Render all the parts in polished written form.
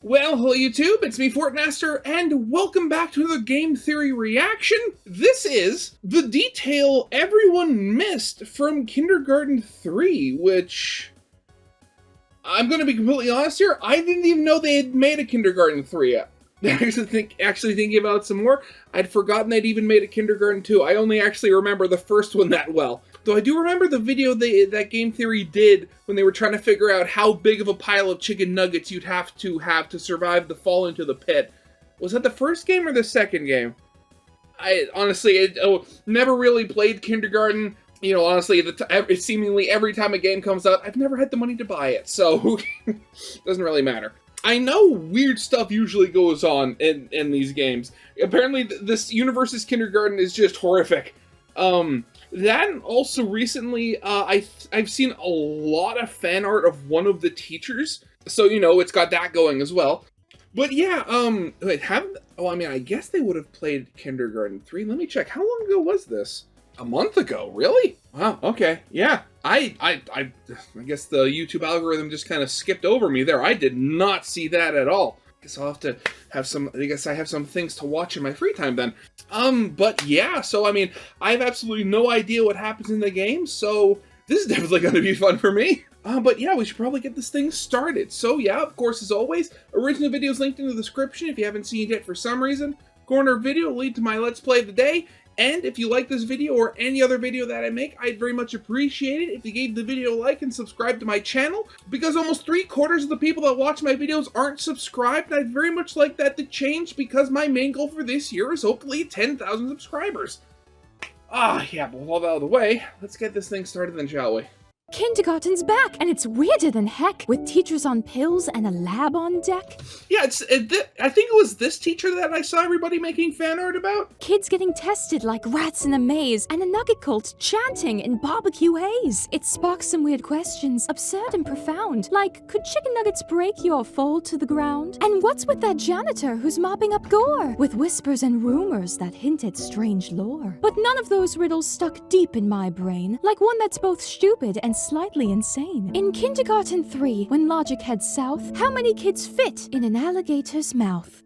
Well, hello YouTube, it's me, Fortmaster, and welcome back to another Game Theory reaction. This is the detail everyone missed from Kindergarten 3, which... I'm gonna be completely honest here, I didn't even know they had made a Kindergarten 3 yet. Actually thinking about it some more, I'd forgotten they'd even made a Kindergarten 2. I only actually remember the first one that well. Though I do remember the video that Game Theory did when they were trying to figure out how big of a pile of chicken nuggets you'd have to survive the fall into the pit. Was that the first game or the second game? I honestly never really played Kindergarten. You know, honestly, seemingly every time a game comes out, I've never had the money to buy it, so it doesn't really matter. I know weird stuff usually goes on in these games. Apparently, this universe's Kindergarten is just horrific. That and also recently, I've seen a lot of fan art of one of the teachers, so you know it's got that going as well. But yeah, wait, I guess they would have played Kindergarten 3. Let me check. How long ago was this? A month ago, really? Wow. Okay. Yeah. I guess the YouTube algorithm just kind of skipped over me there. I did not see that at all. Guess I'll have to have some. I guess I have some things to watch in my free time then. But yeah. So I mean, I have absolutely no idea what happens in the game. So this is definitely going to be fun for me. But yeah, we should probably get this thing started. So yeah, of course, as always, original video is linked in the description if you haven't seen it yet for some reason. Corner video will lead to my Let's Play of the day. And if you like this video or any other video that I make, I'd very much appreciate it if you gave the video a like and subscribe to my channel, because almost 3/4 of the people that watch my videos aren't subscribed, and I'd very much like that to change because my main goal for this year is hopefully 10,000 subscribers. Yeah, but with all that out of the way, let's get this thing started then, shall we? Kindergarten's back, and it's weirder than heck, with teachers on pills and a lab on deck. Yeah, I think it was this teacher that I saw everybody making fan art about. Kids getting tested like rats in a maze, and a nugget cult chanting in barbecue haze. It sparks some weird questions, absurd and profound, like, could chicken nuggets break you or fall to the ground? And what's with that janitor who's mopping up gore? With whispers and rumors that hint at strange lore. But none of those riddles stuck deep in my brain, like one that's both stupid and slightly insane. In Kindergarten 3, when logic heads south, how many kids fit in an alligator's mouth?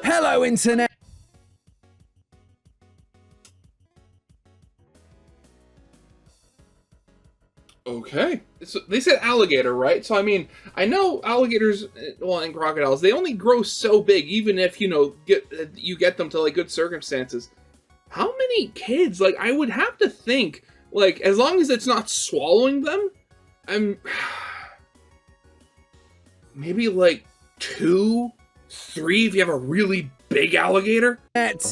Hello, Internet! Okay. So they said alligator, right? So, I mean, I know alligators, well, and crocodiles, they only grow so big, even if, you know, you get them to, like, good circumstances. How many kids? Like, I would have to think... Like, as long as it's not swallowing them, maybe like 2, 3 if you have a really big alligator.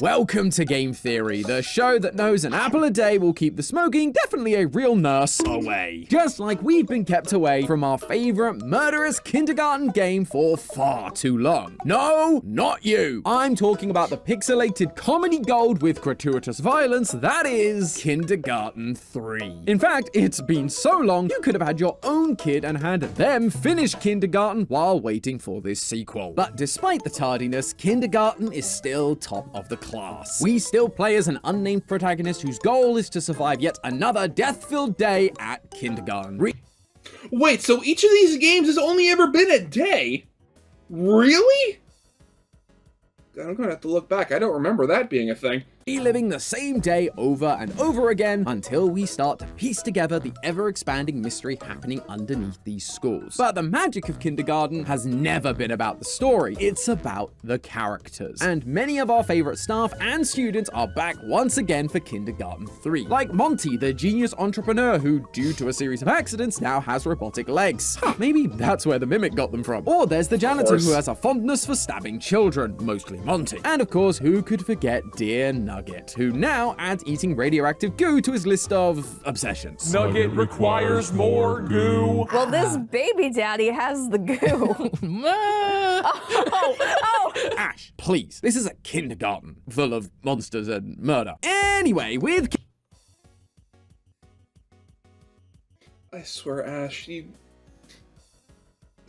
Welcome to Game Theory, the show that knows an apple a day will keep the smoking, definitely a real nurse, away. Just like we've been kept away from our favorite murderous kindergarten game for far too long. No, not you. I'm talking about the pixelated comedy gold with gratuitous violence that is Kindergarten 3. In fact, it's been so long you could have had your own kid and had them finish kindergarten while waiting for this sequel. But despite the tardiness, Kindergarten is still top of the class. We still play as an unnamed protagonist whose goal is to survive yet another death-filled day at kindergarten. Wait, so each of these games has only ever been a day? Really? I'm gonna have to look back. I don't remember that being a thing. Reliving the same day over and over again until we start to piece together the ever-expanding mystery happening underneath these schools. But the magic of kindergarten has never been about the story, it's about the characters. And many of our favorite staff and students are back once again for Kindergarten 3. Like Monty, the genius entrepreneur who, due to a series of accidents, now has robotic legs. Maybe that's where the mimic got them from. Or there's the janitor who has a fondness for stabbing children, mostly Monty. And of course, who could forget dear Nugget, who now adds eating radioactive goo to his list of obsessions. Nugget requires more goo. Well, this baby daddy has the goo. Ash, please. This is a kindergarten full of monsters and murder. Anyway, with... I swear, Ash, you...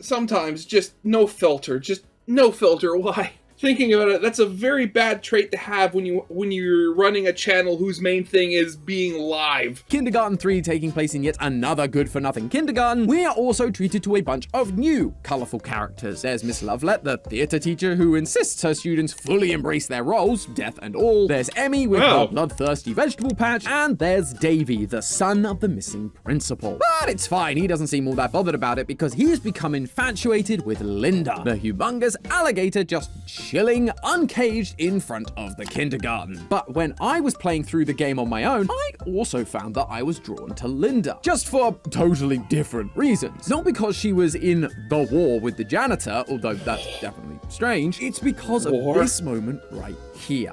Sometimes, just no filter. Just no filter. Why? thinking about it, that's a very bad trait to have when you're running a channel whose main thing is being live. Kindergarten 3 taking place in yet another good-for-nothing kindergarten, we are also treated to a bunch of new, colourful characters. There's Miss Lovelet, the theatre teacher who insists her students fully embrace their roles, death and all. There's Emmy with her bloodthirsty vegetable patch, and there's Davy, the son of the missing principal. But it's fine, he doesn't seem all that bothered about it because he's become infatuated with Linda, the humongous alligator just chilling uncaged in front of the kindergarten. But when I was playing through the game on my own, I also found that I was drawn to Linda, just for totally different reasons. Not because she was in the war with the janitor, although that's definitely strange, it's because of this moment right here.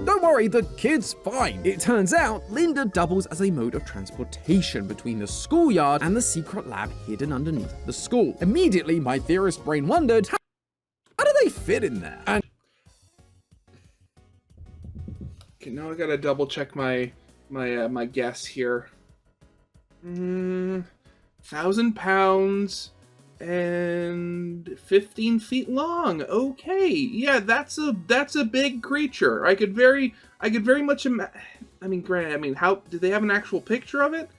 Don't worry, the kid's fine. It turns out Linda doubles as a mode of transportation between the schoolyard and the secret lab hidden underneath the school. Immediately, my theorist brain wondered, how do they fit in there? And okay, now I gotta double check my guess here. 1,000 pounds and 15 feet long. Okay, yeah, that's a big creature. I could very much how did they have an actual picture of it?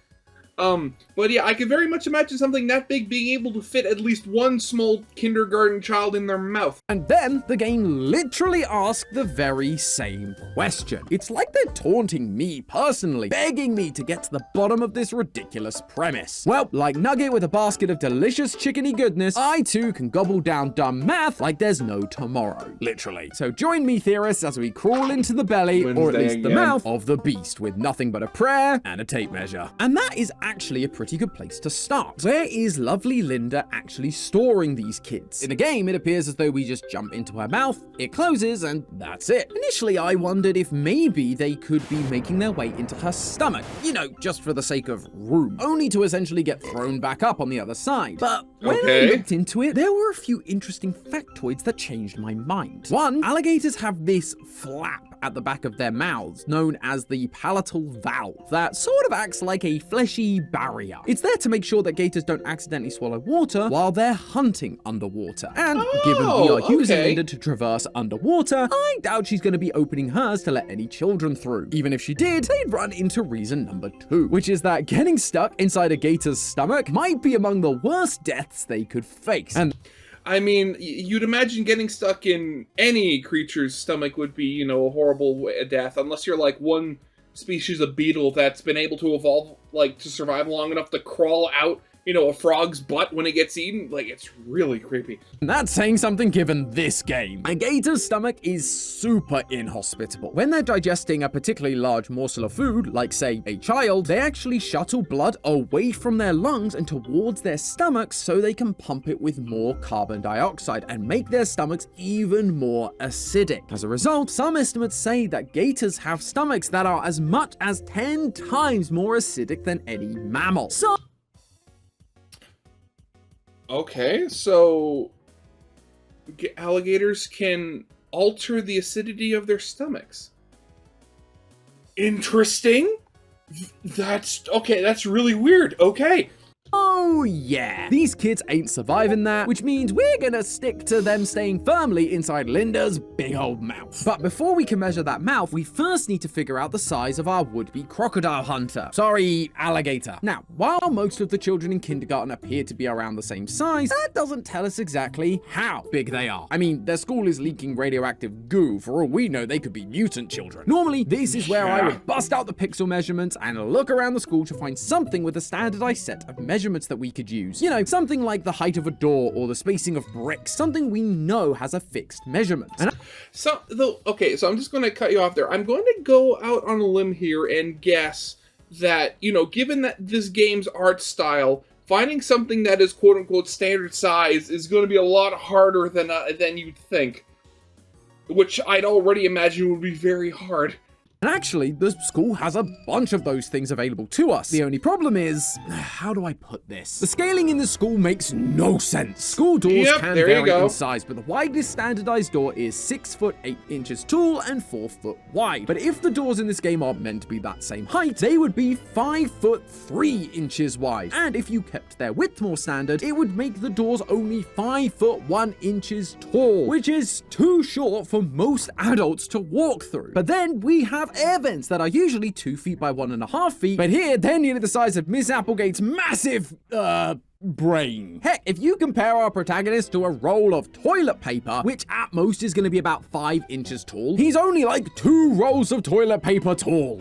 But yeah, I could very much imagine something that big being able to fit at least one small kindergarten child in their mouth. And then the game literally asked the very same question. It's like they're taunting me personally, begging me to get to the bottom of this ridiculous premise. Well, like Nugget with a basket of delicious chickeny goodness, I too can gobble down dumb math like there's no tomorrow. Literally. So join me, theorists, as we crawl into the belly, or at least the mouth, of the beast with nothing but a prayer and a tape measure. And that is actually a pretty good place to start. Where is lovely Linda actually storing these kids? In the game, it appears as though we just jump into her mouth, it closes, and that's it. Initially, I wondered if maybe they could be making their way into her stomach, you know, just for the sake of room, only to essentially get thrown back up on the other side. But when I looked into it, there were a few interesting factoids that changed my mind. One, alligators have this flap at the back of their mouths, known as the palatal valve, that sort of acts like a fleshy barrier. It's there to make sure that gators don't accidentally swallow water while they're hunting underwater. And given we are using Linda to traverse underwater, I doubt she's going to be opening hers to let any children through. Even if she did, they'd run into reason number 2, which is that getting stuck inside a gator's stomach might be among the worst deaths they could face. And I mean, you'd imagine getting stuck in any creature's stomach would be, you know, a horrible death, unless you're like one species of beetle that's been able to evolve, like, to survive long enough to crawl out, you know, a frog's butt when it gets eaten. Like, it's really creepy. That's saying something given this game. A gator's stomach is super inhospitable. When they're digesting a particularly large morsel of food, like say a child, they actually shuttle blood away from their lungs and towards their stomachs so they can pump it with more carbon dioxide and make their stomachs even more acidic. As a result, some estimates say that gators have stomachs that are as much as 10 times more acidic than any mammal. So okay, so alligators can alter the acidity of their stomachs. Interesting. That's really weird. Okay. oh yeah, these kids ain't surviving that, which means we're gonna stick to them staying firmly inside Linda's big old mouth. But before we can measure that mouth, we first need to figure out the size of our would-be crocodile hunter. Sorry, alligator. Now, while most of the children in kindergarten appear to be around the same size, that doesn't tell us exactly how big they are. I mean, their school is leaking radioactive goo. For all we know, they could be mutant children. Normally, this is where I would bust out the pixel measurements and look around the school to find something with a standardized set of measurements that we could use. You know, something like the height of a door or the spacing of bricks, something we know has a fixed measurement. So I'm just going to cut you off there. I'm going to go out on a limb here and guess that, you know, given that this game's art style, finding something that is quote-unquote standard size is going to be a lot harder than you'd think. Which I'd already imagine would be very hard. And actually, the school has a bunch of those things available to us. The only problem is, how do I put this? The scaling in the school makes no sense. School doors can vary in size, but the widest standardized door is 6 foot 8 inches tall and 4 foot wide. But if the doors in this game aren't meant to be that same height, they would be 5 foot 3 inches wide. And if you kept their width more standard, it would make the doors only 5 foot 1 inches tall, which is too short for most adults to walk through. But then we have air vents that are usually 2 feet by 1.5 feet, but here they're nearly the size of Miss Applegate's massive, brain. Heck, if you compare our protagonist to a roll of toilet paper, which at most is going to be about 5 inches tall, he's only like 2 rolls of toilet paper tall.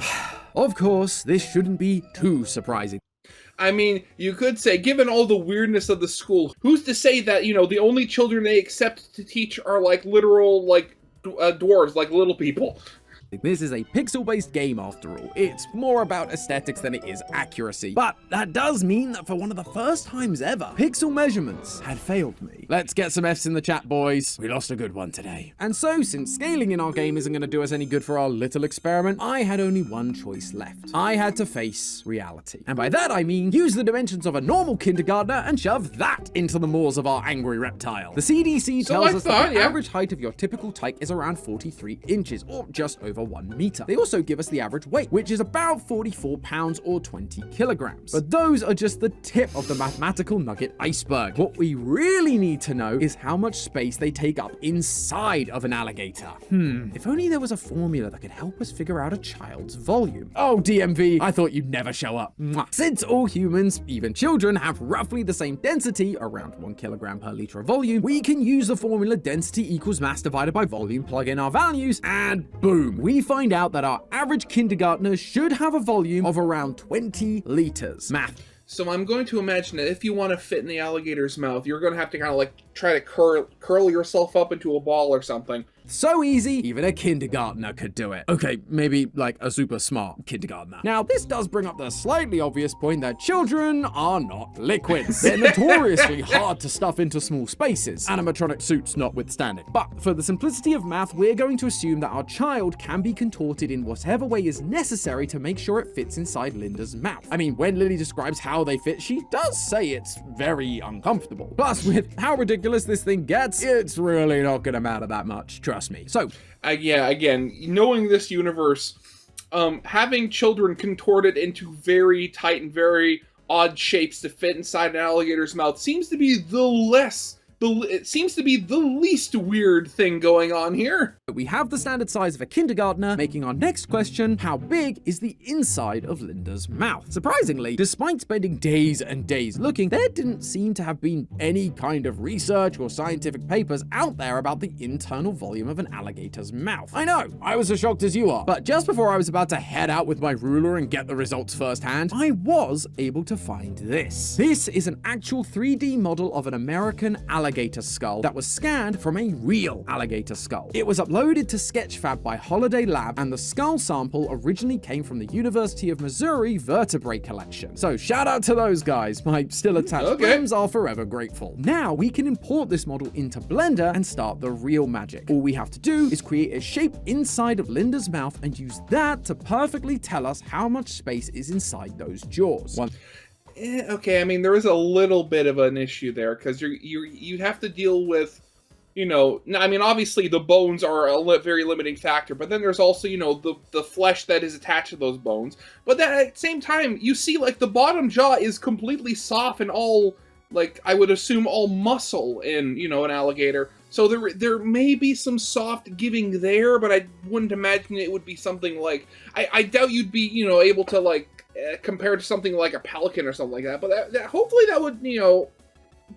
Of course, this shouldn't be too surprising. I mean, you could say, given all the weirdness of the school, who's to say that, the only children they accept to teach are, like, literal, like, dwarves, like little people? This is a pixel-based game after all. It's more about aesthetics than it is accuracy. But that does mean that for one of the first times ever, pixel measurements had failed me. Let's get some Fs in the chat, boys. We lost a good one today. And so, since scaling in our game isn't going to do us any good for our little experiment, I had only one choice left. I had to face reality. And by that I mean, use the dimensions of a normal kindergartner and shove that into the maws of our angry reptile. The CDC tells us that the average height of your typical tyke is around 43 inches, or just over 1 meter. They also give us the average weight, which is about 44 pounds or 20 kilograms. But those are just the tip of the mathematical nugget iceberg. What we really need to know is how much space they take up inside of an alligator. If only there was a formula that could help us figure out a child's volume. Oh, DMV, I thought you'd never show up. Mwah. Since all humans, even children, have roughly the same density, around 1 kilogram per liter of volume, we can use the formula density equals mass divided by volume, plug in our values, and boom, we find out that our average kindergartner should have a volume of around 20 liters. Math. So I'm going to imagine that if you want to fit in the alligator's mouth, you're going to have to kind of like try to curl yourself up into a ball or something. So easy, even a kindergartner could do it. Okay, maybe like a super smart kindergartner. Now, this does bring up the slightly obvious point that children are not liquids. They're notoriously hard to stuff into small spaces, animatronic suits notwithstanding. But for the simplicity of math, we're going to assume that our child can be contorted in whatever way is necessary to make sure it fits inside Linda's mouth. I mean, when Lily describes how they fit, she does say it's very uncomfortable. Plus, with how ridiculous this thing gets, it's really not gonna matter that much. Trust me. So, yeah, again, knowing this universe, having children contorted into very tight and very odd shapes to fit inside an alligator's mouth seems to be the least weird thing going on here. We have the standard size of a kindergartner, making our next question, how big is the inside of Linda's mouth? Surprisingly, despite spending days and days looking, there didn't seem to have been any kind of research or scientific papers out there about the internal volume of an alligator's mouth. I know, I was as shocked as you are, but just before I was about to head out with my ruler and get the results firsthand, I was able to find this. This is an actual 3D model of an American alligator skull that was scanned from a real alligator skull. It was uploaded to Sketchfab by Holiday Lab, and the skull sample originally came from the University of Missouri Vertebrae Collection. So shout out to those guys. My still attached limbs are forever grateful. Now we can import this model into Blender and start the real magic. All we have to do is create a shape inside of Linda's mouth and use that to perfectly tell us how much space is inside those jaws. Okay, I mean, there is a little bit of an issue there, because you have to deal with, I mean, obviously the bones are a very limiting factor, but then there's also, the flesh that is attached to those bones. But then at the same time, you see, like, the bottom jaw is completely soft and all, like, I would assume all muscle in, an alligator. So there may be some soft giving there, but I wouldn't imagine it would be something like, I doubt you'd be, able to, like, compare to something like a pelican or something like that. But hopefully that would,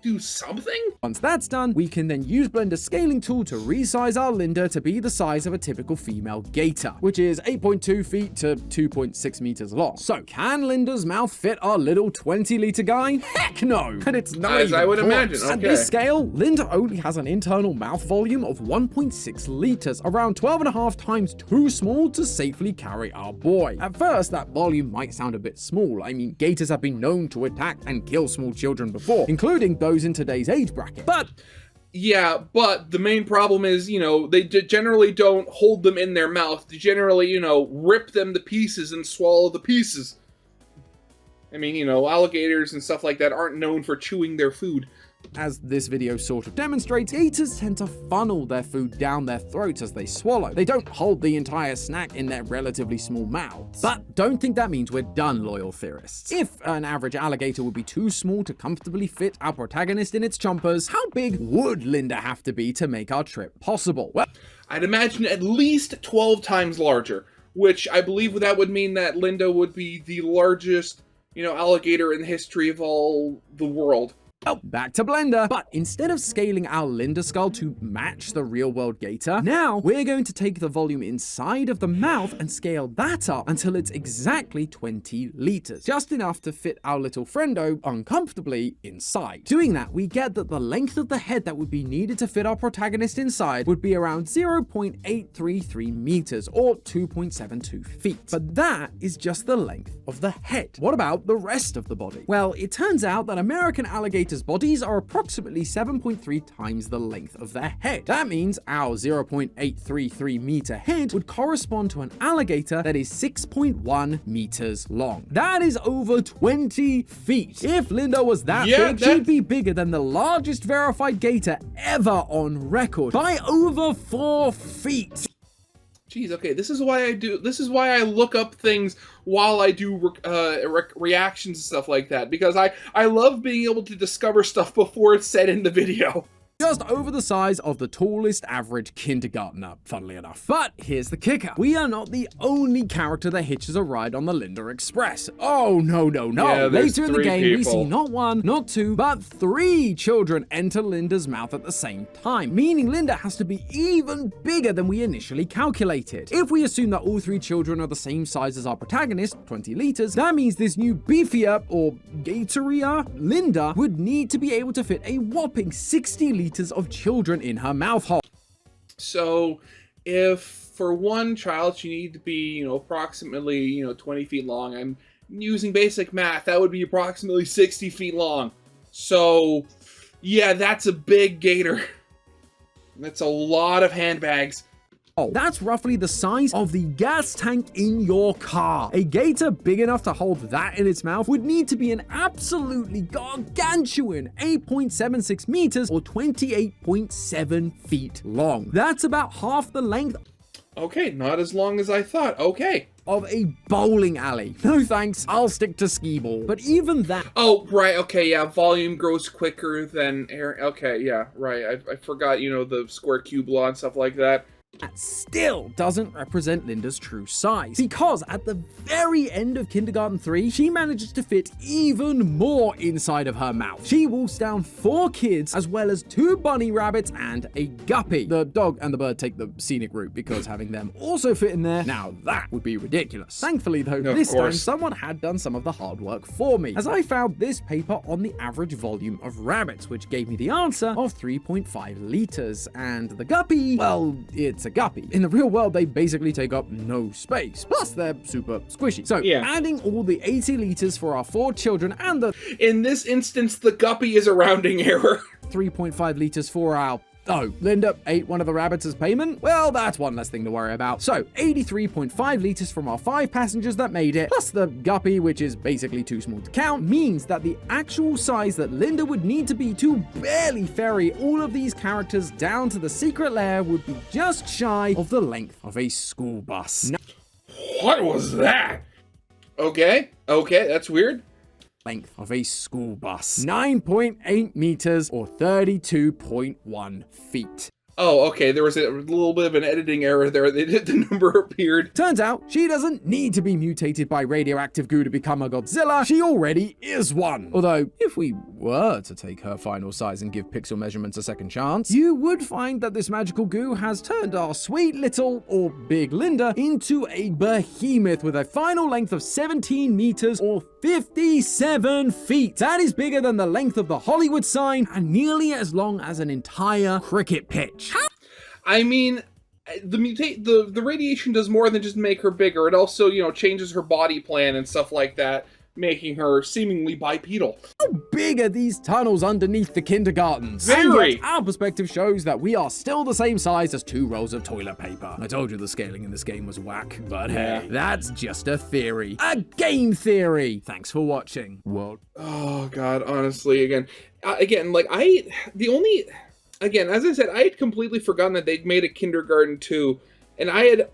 do something? Once that's done, we can then use Blender's scaling tool to resize our Linda to be the size of a typical female gator, which is 8.2 feet to 2.6 meters long. So, can Linda's mouth fit our little 20-liter guy? Heck no! And it's not as even I would close. imagine, okay. At this scale, Linda only has an internal mouth volume of 1.6 liters, around 12.5 times too small to safely carry our boy. At first, that volume might sound a bit small. I mean, gators have been known to attack and kill small children before, including those in today's age bracket. But Yeah, but the main problem is, they generally don't hold them in their mouth. They generally, rip them to pieces and swallow the pieces. I mean, alligators and stuff like that aren't known for chewing their food. As this video sort of demonstrates, gators tend to funnel their food down their throats as they swallow. They don't hold the entire snack in their relatively small mouths. But don't think that means we're done, loyal theorists. If an average alligator would be too small to comfortably fit our protagonist in its chompers, how big would Linda have to be to make our trip possible? Well, I'd imagine at least 12 times larger, which I believe that would mean that Linda would be the largest, alligator in the history of all the world. Oh, back to Blender. But instead of scaling our Linda skull to match the real world gator, now we're going to take the volume inside of the mouth and scale that up until it's exactly 20 liters. Just enough to fit our little friendo uncomfortably inside. Doing that, we get that the length of the head that would be needed to fit our protagonist inside would be around 0.833 meters or 2.72 feet. But that is just the length of the head. What about the rest of the body? Well, it turns out that American alligators' bodies are approximately 7.3 times the length of their head. That means our 0.833 meter head would correspond to an alligator that is 6.1 meters long. That is over 20 feet. If Linda was that big, she'd be bigger than the largest verified gator ever on record by over 4 feet. Jeez, okay, this is why I look up things while I do reactions and stuff like that, because I love being able to discover stuff before it's said in the video. Just over the size of the tallest average kindergartner, funnily enough. But here's the kicker. We are not the only character that hitches a ride on the Linda Express. Oh, no. Yeah, Later in the game, people. we see not one, not two, but 3 children enter Linda's mouth at the same time, meaning Linda has to be even bigger than we initially calculated. If we assume that all 3 children are the same size as our protagonist, 20 liters, that means this new beefier, or gatorier, Linda would need to be able to fit a whopping 60 liters of children in her mouth hole. So if for one child she need to be, approximately, 20 feet long, I'm using basic math, that would be approximately 60 feet long. So yeah, that's a big gator. That's a lot of handbags. Oh, that's roughly the size of the gas tank in your car. A gator big enough to hold that in its mouth would need to be an absolutely gargantuan 8.76 meters or 28.7 feet long. That's about half the length. Okay, not as long as I thought. Okay. Of a bowling alley. No thanks, I'll stick to skee ball. But even that... Oh, right, okay, yeah, volume grows quicker than air. Okay, yeah, right. I forgot, the square cube law and stuff like that. That still doesn't represent Linda's true size, because at the very end of Kindergarten 3, she manages to fit even more inside of her mouth. She wolfs down 4 kids, as well as 2 bunny rabbits and a guppy. The dog and the bird take the scenic route, because having them also fit in there, now that would be ridiculous. Thankfully though, this time someone had done some of the hard work for me, as I found this paper on the average volume of rabbits, which gave me the answer of 3.5 liters, and the guppy, well, it's a guppy. In the real world, they basically take up no space. Plus, they're super squishy. So, adding all the 80 liters for our 4 children and the... In this instance, the guppy is a rounding error. 3.5 liters for our... Oh, Linda ate one of the rabbits as payment? Well, that's one less thing to worry about. So, 83.5 liters from our 5 passengers that made it, plus the guppy, which is basically too small to count, means that the actual size that Linda would need to be to barely ferry all of these characters down to the secret lair would be just shy of the length of a school bus. What was that? Okay, that's weird. Length of a school bus. 9.8 meters or 32.1 feet. Oh, okay, there was a little bit of an editing error there. The number appeared. Turns out, she doesn't need to be mutated by radioactive goo to become a Godzilla. She already is one. Although, if we were to take her final size and give pixel measurements a second chance, you would find that this magical goo has turned our sweet little, or big Linda, into a behemoth with a final length of 17 meters or 57 feet. That is bigger than the length of the Hollywood sign and nearly as long as an entire cricket pitch. I mean, the radiation does more than just make her bigger. It also, changes her body plan and stuff like that. making her seemingly bipedal. How big are these tunnels underneath the kindergartens? Very. And yet, our perspective shows that we are still the same size as 2 rolls of toilet paper. I told you the scaling in this game was whack, but hey, that's just a theory. A game theory! Thanks for watching. What? Oh god, honestly, again, like again, as I said, I had completely forgotten that they'd made a Kindergarten 2, and I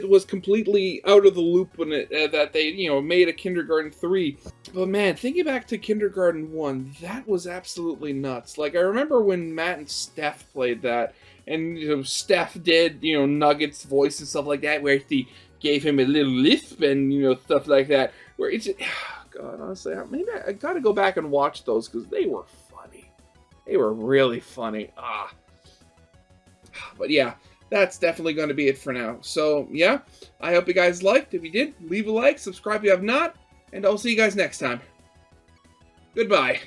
was completely out of the loop when that they made a Kindergarten 3. But man, thinking back to Kindergarten 1, that was absolutely nuts. Like, I remember when Matt and Steph played that, and Steph did Nugget's voice and stuff like that, where he gave him a little lisp and stuff like that. Where it's God, honestly, maybe I gotta go back and watch those because they were funny. They were really funny. But yeah, that's definitely going to be it for now. So yeah, I hope you guys liked. If you did, leave a like, subscribe if you have not, and I'll see you guys next time. Goodbye.